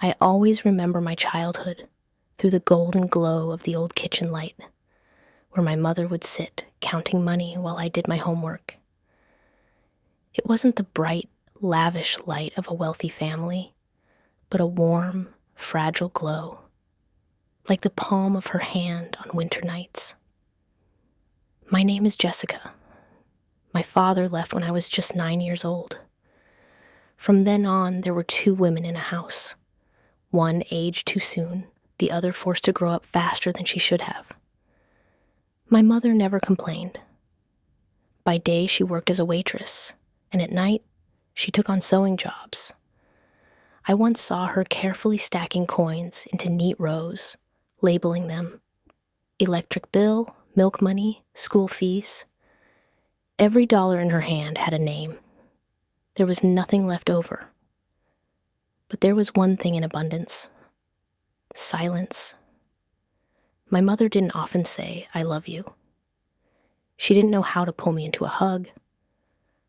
I always remember my childhood through the golden glow of the old kitchen light, where my mother would sit counting money while I did my homework. It wasn't the bright, lavish light of a wealthy family, but a warm, fragile glow, like the palm of her hand on winter nights. My name is Jessica. My father left when I was just 9 years old. From then on, there were 2 women in a house. One aged too soon, the other forced to grow up faster than she should have. My mother never complained. By day, she worked as a waitress, and at night, she took on sewing jobs. I once saw her carefully stacking coins into neat rows, labeling them electric bill, milk money, school fees. Every dollar in her hand had a name. There was nothing left over. But there was one thing in abundance: silence. My mother didn't often say, "I love you." She didn't know how to pull me into a hug.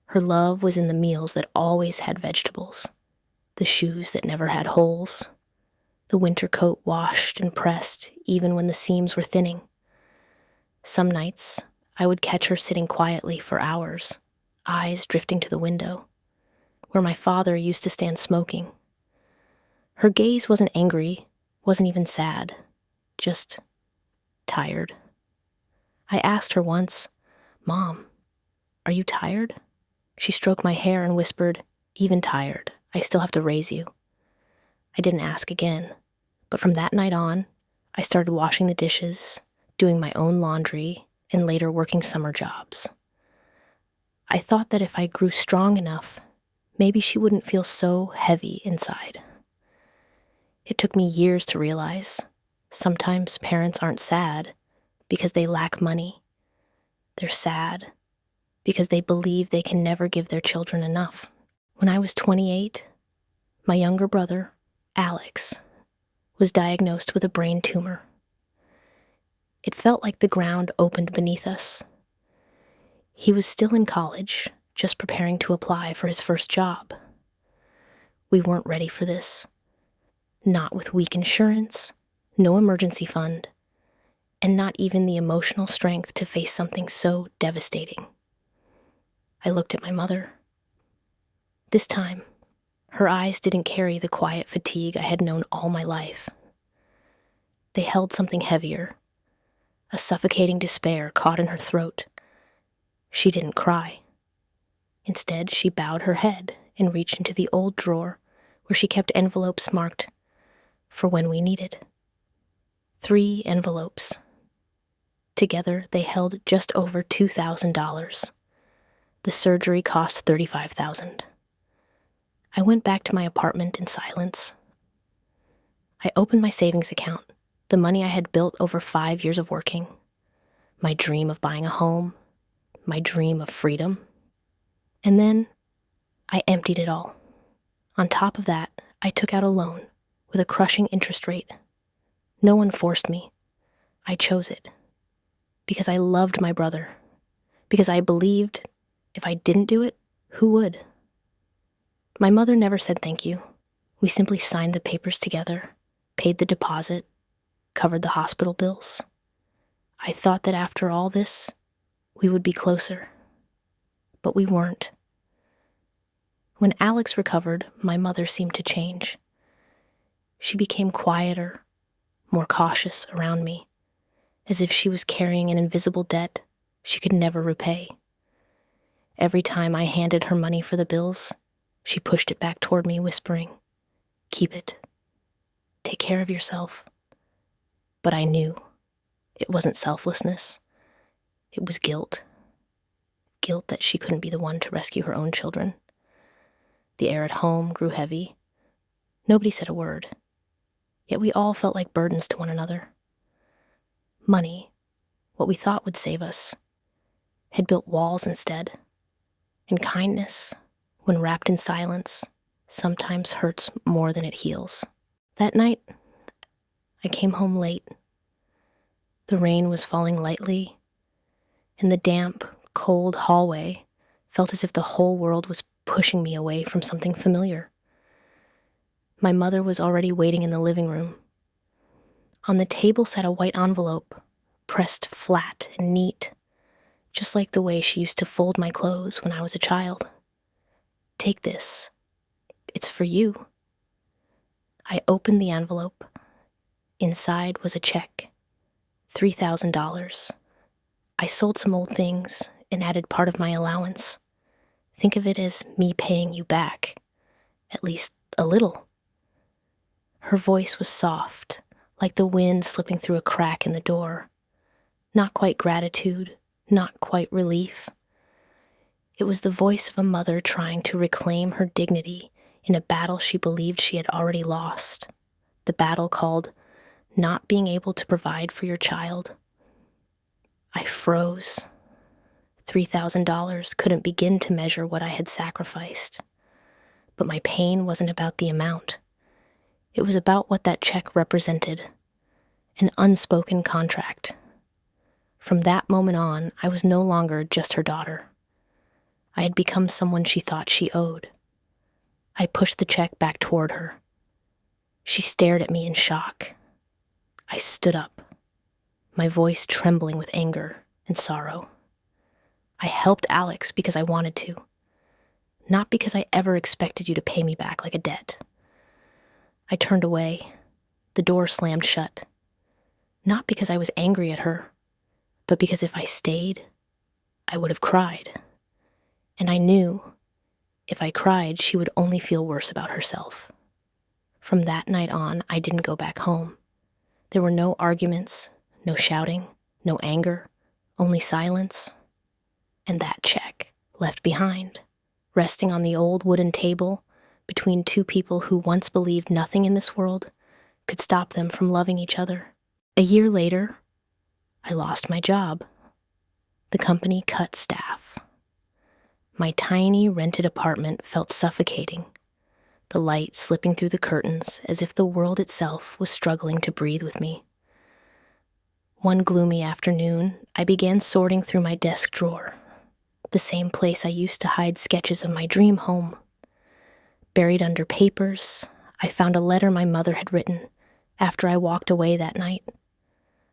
Her love was in the meals that always had vegetables, the shoes that never had holes, the winter coat washed and pressed even when the seams were thinning. Some nights, I would catch her sitting quietly for hours, eyes drifting to the window, where my father used to stand smoking. Her gaze wasn't angry, wasn't even sad, just tired. I asked her once, "Mom, are you tired?" She stroked my hair and whispered, "Even tired, I still have to raise you." I didn't ask again, but from that night on, I started washing the dishes, doing my own laundry, and later working summer jobs. I thought that if I grew strong enough, maybe she wouldn't feel so heavy inside. It took me years to realize sometimes parents aren't sad because they lack money. They're sad because they believe they can never give their children enough. When I was 28, my younger brother, Alex, was diagnosed with a brain tumor. It felt like the ground opened beneath us. He was still in college, just preparing to apply for his first job. We weren't ready for this. Not with weak insurance, no emergency fund, and not even the emotional strength to face something so devastating. I looked at my mother. This time, her eyes didn't carry the quiet fatigue I had known all my life. They held something heavier, a suffocating despair caught in her throat. She didn't cry. Instead, she bowed her head and reached into the old drawer where she kept envelopes marked for when we needed. 3 envelopes. Together, they held just over $2,000. The surgery cost $35,000. I went back to my apartment in silence. I opened my savings account, the money I had built over 5 years of working, my dream of buying a home, my dream of freedom. And then I emptied it all. On top of that, I took out a loan with a crushing interest rate. No one forced me. I chose it. Because I loved my brother. Because I believed if I didn't do it, who would? My mother never said thank you. We simply signed the papers together, paid the deposit, covered the hospital bills. I thought that after all this, we would be closer. But we weren't. When Alex recovered, my mother seemed to change. She became quieter, more cautious around me, as if she was carrying an invisible debt she could never repay. Every time I handed her money for the bills, she pushed it back toward me, whispering, "Keep it. Take care of yourself." But I knew it wasn't selflessness. It was guilt. Guilt that she couldn't be the one to rescue her own children. The air at home grew heavy. Nobody said a word. Yet we all felt like burdens to one another. Money, what we thought would save us, had built walls instead. And kindness, when wrapped in silence, sometimes hurts more than it heals. That night, I came home late. The rain was falling lightly, and the damp, cold hallway felt as if the whole world was pushing me away from something familiar. My mother was already waiting in the living room. On the table sat a white envelope, pressed flat and neat, just like the way she used to fold my clothes when I was a child. "Take this. It's for you." I opened the envelope. Inside was a check, $3,000. I sold some old things and added part of my allowance. Think of it as me paying you back, at least a little. Her voice was soft, like the wind slipping through a crack in the door. Not quite gratitude, not quite relief. It was the voice of a mother trying to reclaim her dignity in a battle she believed she had already lost. The battle called not being able to provide for your child. I froze. $3,000 couldn't begin to measure what I had sacrificed. But my pain wasn't about the amount. It was about what that check represented, an unspoken contract. From that moment on, I was no longer just her daughter. I had become someone she thought she owed. I pushed the check back toward her. She stared at me in shock. I stood up, my voice trembling with anger and sorrow. I helped Alex because I wanted to, not because I ever expected you to pay me back like a debt. I turned away. The door slammed shut. Not because I was angry at her, but because if I stayed, I would have cried. And I knew, if I cried, she would only feel worse about herself. From that night on, I didn't go back home. There were no arguments, no shouting, no anger, only silence. And that check, left behind, resting on the old wooden table between two people who once believed nothing in this world could stop them from loving each other. A year later, I lost my job. The company cut staff. My tiny rented apartment felt suffocating, the light slipping through the curtains as if the world itself was struggling to breathe with me. One gloomy afternoon, I began sorting through my desk drawer, the same place I used to hide sketches of my dream home. Buried under papers, I found a letter my mother had written after I walked away that night.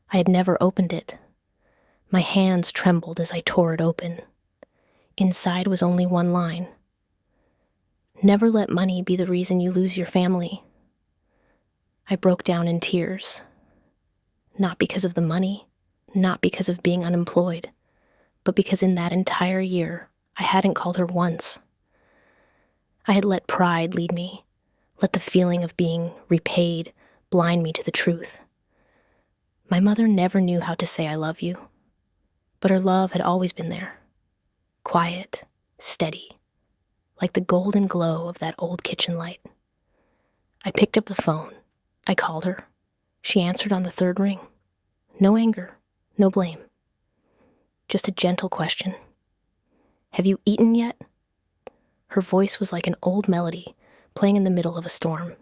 I had never opened it. My hands trembled as I tore it open. Inside was only one line. "Never let money be the reason you lose your family." I broke down in tears. Not because of the money, not because of being unemployed, but because in that entire year, I hadn't called her once. I had let pride lead me, let the feeling of being repaid blind me to the truth. My mother never knew how to say I love you, but her love had always been there, quiet, steady, like the golden glow of that old kitchen light. I picked up the phone. I called her. She answered on the third ring. No anger, no blame. Just a gentle question. "Have you eaten yet?" Her voice was like an old melody playing in the middle of a storm.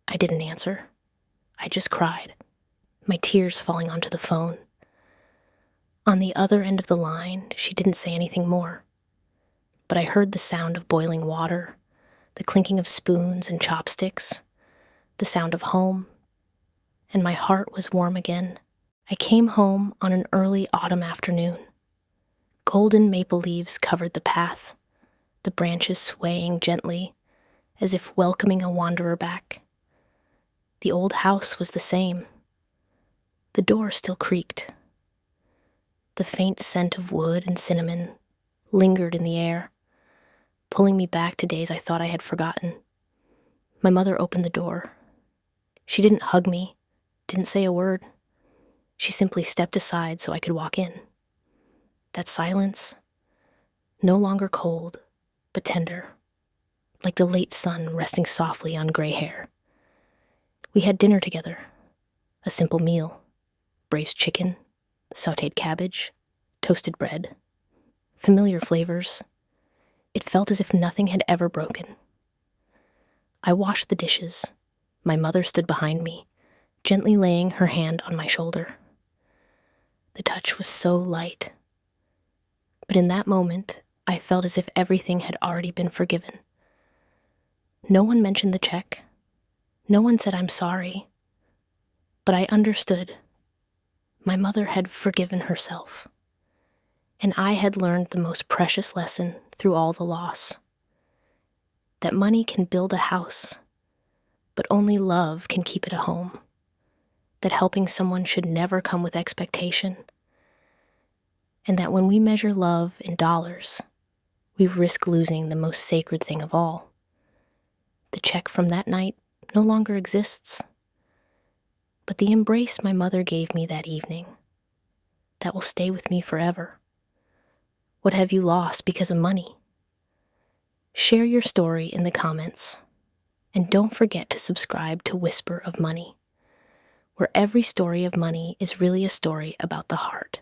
I didn't answer. I just cried, my tears falling onto the phone. On the other end of the line, she didn't say anything more. But I heard the sound of boiling water, the clinking of spoons and chopsticks, the sound of home, and my heart was warm again. I came home on an early autumn afternoon. Golden maple leaves covered the path, the branches swaying gently, as if welcoming a wanderer back. The old house was the same. The door still creaked. The faint scent of wood and cinnamon lingered in the air, pulling me back to days I thought I had forgotten. My mother opened the door. She didn't hug me, didn't say a word. She simply stepped aside so I could walk in. That silence, no longer cold, but tender, like the late sun resting softly on gray hair. We had dinner together, a simple meal, braised chicken, sautéed cabbage, toasted bread, familiar flavors. It felt as if nothing had ever broken. I washed the dishes. My mother stood behind me, gently laying her hand on my shoulder. The touch was so light. But in that moment, I felt as if everything had already been forgiven. No one mentioned the check, No one said I'm sorry, but I understood. My mother had forgiven herself, and I had learned the most precious lesson through all the loss: that money can build a house, but only love can keep it a home. That helping someone should never come with expectation, and that when we measure love in dollars, we risk losing the most sacred thing of all. The check from that night no longer exists, but the embrace my mother gave me that evening, that will stay with me forever. What have you lost because of money? Share your story in the comments, and don't forget to subscribe to Whisper of Money, where every story of money is really a story about the heart.